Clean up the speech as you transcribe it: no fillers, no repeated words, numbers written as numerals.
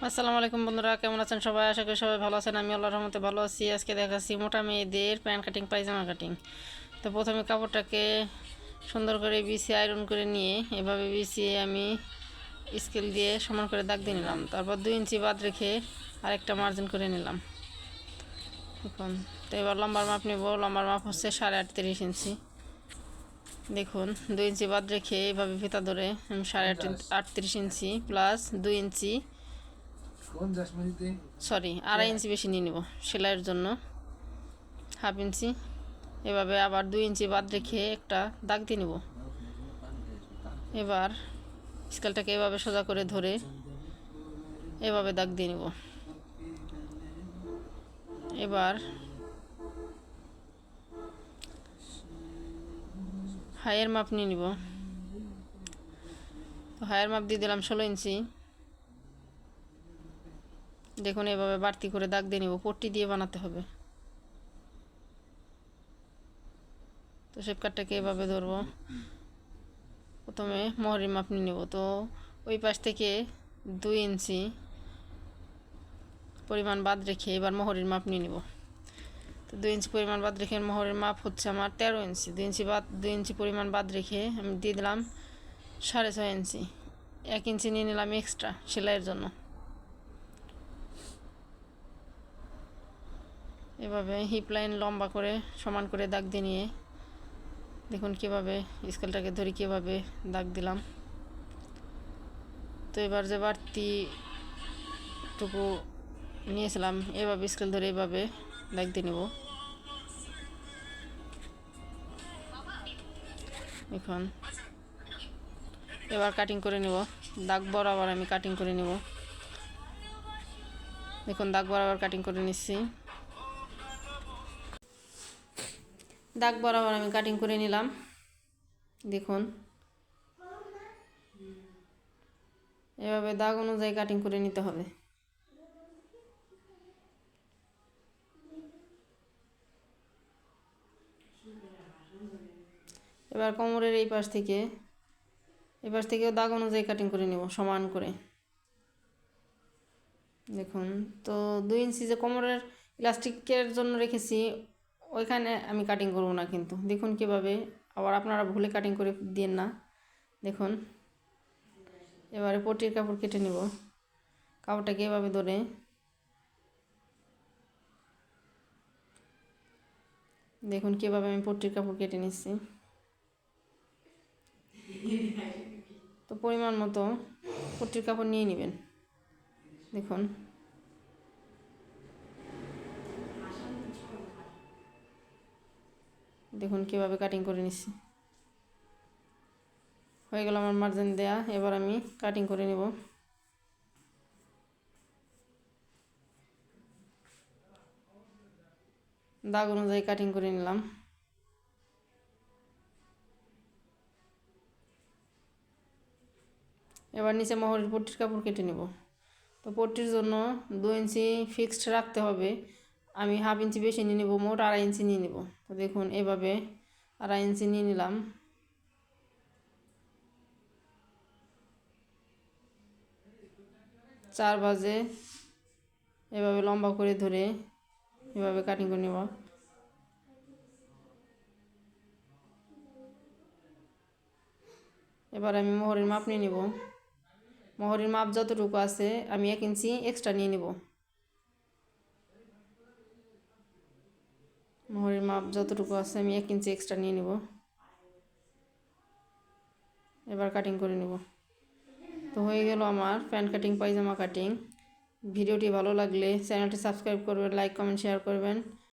আসসালামু আলাইকুম বন্ধুরা, কেমন আছেন সবাই? আশা করি সবাই ভালো আছেন। আমি আল্লাহর রহমতে ভালো আছি। আজকে দেখাচ্ছি মোটা মেয়েদের প্যান্ট কাটিং, পায়জামা কাটিং। তো প্রথমে কাপড়টাকে সুন্দর করে বিছিয়ে আয়রন করে নিয়ে এভাবে বিছিয়ে আমি স্কেল দিয়ে সমান করে দাগ দিয়ে নিলাম। তারপর 2 ইঞ্চি বাদ রেখে আরেকটা মার্জিন করে নিলাম। দেখুন, তো এবার লম্বার মাপ নেব। লম্বার মাপ হচ্ছে 38.5 ইঞ্চি। দেখুন, 2 ইঞ্চি বাদ রেখে এইভাবে ফিতা ধরে আমি 38.5 ইঞ্চি প্লাস 2 ইঞ্চি, সরি 2.5 ইঞ্চি বেশি নিয়ে নেব সেলাইয়ের জন্য, 1/2 ইঞ্চি। এভাবে আবার 2 ইঞ্চি বাদ রেখে একটা দাগ দিয়ে নেব। এবার স্কেলটাকে এভাবে সোজা করে ধরে এভাবে দাগ দিয়ে নেব। এবার হাইয়ের মাপ নিয়ে নিব। তো হাইয়ের মাপ দিয়ে দিলাম 16 ইঞ্চি। দেখুন, এভাবে বাড়তি করে দাগ দিয়ে নিব। পট্টি দিয়ে বানাতে হবে। তো শেপ কাটটাকে এভাবে ধরবো। প্রথমে মোহরের মাপ নিয়ে নেব। তো ওই পাশ থেকে 2 ইঞ্চি পরিমাণ বাদ রেখে এবার মোহরের মাপ নিয়ে নেব। তো 2 ইঞ্চি পরিমাণ বাদ রেখে মোহরের মাপ হচ্ছে আমার 13 ইঞ্চি। 2 ইঞ্চি পরিমাণ বাদ রেখে আমি দিয়ে দিলাম 6.5 ইঞ্চি। 1 ইঞ্চি নিয়ে নিলাম এক্সট্রা সেলাইয়ের জন্য। এভাবে হিপ লাইন লম্বা করে সমান করে দাগ দিয়ে নিয়ে দেখুন কীভাবে স্কেলটাকে ধরে কীভাবে দাগ দিলাম। তো এবার যে বাড়তিটুকু নিয়েছিলাম এভাবে স্কেল ধরে এভাবে দাগ দিয়ে নেব। এখন এবার কাটিং করে নেব। দাগ বরাবর আমি কাটিং করে নেব। দেখুন, দাগ বরাবর কাটিং করে নিচ্ছি। দাগ বরাবর আমি কাটিং করে নিলাম। দেখুন, এভাবে দাগ অনুযায়ী কাটিং করে নিতে হবে। এবার কোমরের এই পাশ থেকেও দাগ অনুযায়ী কাটিং করে নেব সমান করে। দেখুন, তো 2 ইঞ্চি যে কোমরের ইলাস্টিকের জন্য রেখেছি ওইখানে আমি কাটিং করব না কিন্তু। দেখুন কীভাবে, আবার আপনারা ভুলে কাটিং করে দিন না। দেখুন, এবারে পটির কাপড় কেটে নেব। কাপড়টাকে এভাবে ধরে দেখুন কীভাবে আমি পটির কাপড় কেটে নিচ্ছি। তো পরিমাণ মতো পটির কাপড় নিয়ে নেবেন। দেখুন, দেখুন কীভাবে কাটিং করে নিচ্ছি। হয়ে গেল আমার মার্জিন দেয়া। এবার আমি কাটিং করে নেব। দাগ অনুযায়ী কাটিং করে নিলাম। এবার নিচে মোহরের পট্টির কাপড় কেটে নেব। তো পট্টির জন্য 2 ইঞ্চি ফিক্সড রাখতে হবে। আমি 1/2 ইঞ্চি বেশি নিয়ে নেব, মোট 2.5 ইঞ্চি নিয়ে নেব। তো দেখুন, এভাবে 2.5 ইঞ্চি নিয়ে নিলাম। চার ভাঁজে এভাবে লম্বা করে ধরে এভাবে কাটিং করে নেব। এবার আমি মোহরের মাপ নিয়ে নেব। মোহরের মাপ যতটুকু আছে আমি 1 ইঞ্চি এক্সট্রা নিয়ে নেব। মোহরের মাপ যতটুকু আছে আমি 1 ইঞ্চি এক্সট্রা নিয়ে নেব। এবার কাটিং করে নেব। তো হয়ে গেল আমার প্যান্ট কাটিং, পায়জামা কাটিং। ভিডিওটি ভালো লাগলে চ্যানেলটি সাবস্ক্রাইব করবেন, লাইক কমেন্ট শেয়ার করবেন।